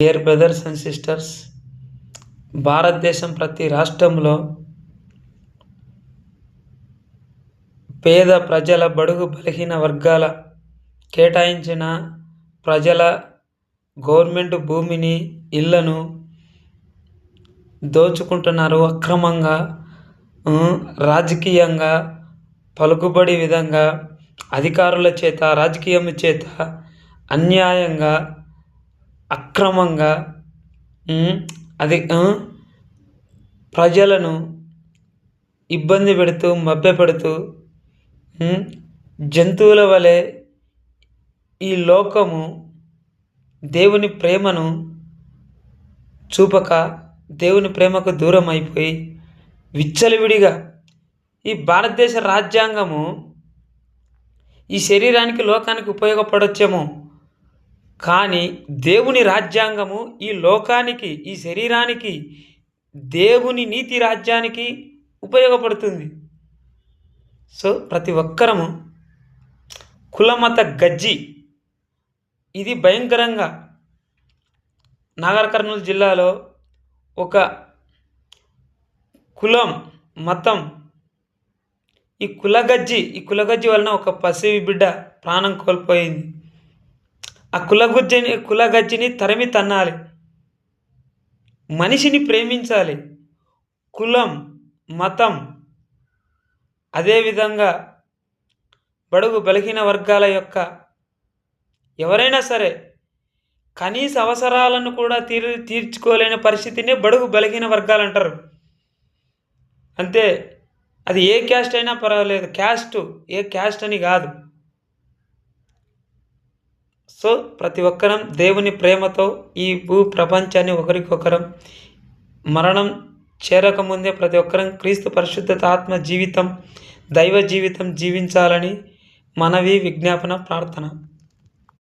Dear brothers and sisters, భారతదేశం ప్రతి రాష్ట్రంలో పేద ప్రజల, బడుగు బలహీన వర్గాల కేటాయించిన ప్రజల గవర్నమెంట్ భూమిని, ఇళ్లను దోచుకుంటున్నారు. అక్రమంగా, రాజకీయంగా, పలుకుబడి విధంగా, అధికారుల చేత, రాజకీయం చేత అన్యాయంగా, అక్రమంగా ప్రజలను ఇబ్బంది పెడుతూ, మభ్యపెడుతూ, జంతువుల వలె ఈ లోకము దేవుని ప్రేమను చూపక, దేవుని ప్రేమకు దూరం అయిపోయి విచ్చలవిడిగా ఈ భారతదేశ రాజ్యాంగము ఈ శరీరానికి, లోకానికి ఉపయోగపడొచ్చేమో, కానీ దేవుని రాజ్యాంగము ఈ లోకానికి, ఈ శరీరానికి, దేవుని నీతి రాజ్యానికి ఉపయోగపడుతుంది. సో ప్రతి ఒక్కరము కులమత గజ్జి ఇది భయంకరంగా నాగర్ కర్నూలు జిల్లాలో ఒక కులం, మతం, ఈ కులగజ్జి వలన ఒక పసివి బిడ్డ ప్రాణం కోల్పోయింది. ఆ కులగజ్జిని తరిమి తన్నాలి. మనిషిని ప్రేమించాలి. కులం, మతం, అదేవిధంగా బడుగు బలహీన వర్గాల యొక్క ఎవరైనా సరే కనీస అవసరాలను కూడా తీర్చుకోలేని పరిస్థితినే బడుగు బలహీన వర్గాలు అంటారు. అంతే, అది ఏ క్యాస్ట్ అయినా పర్వాలేదు, ఏ క్యాస్ట్ అని కాదు. సో ప్రతి ఒక్కరం దేవుని ప్రేమతో ఈ భూ ప్రపంచాన్ని ఒకరికొకరం మరణం చేరకముందే ప్రతి ఒక్కరం క్రీస్తు పరిశుద్ధత ఆత్మ జీవితం, దైవ జీవితం జీవించాలని మనవి, విజ్ఞాపన, ప్రార్థన.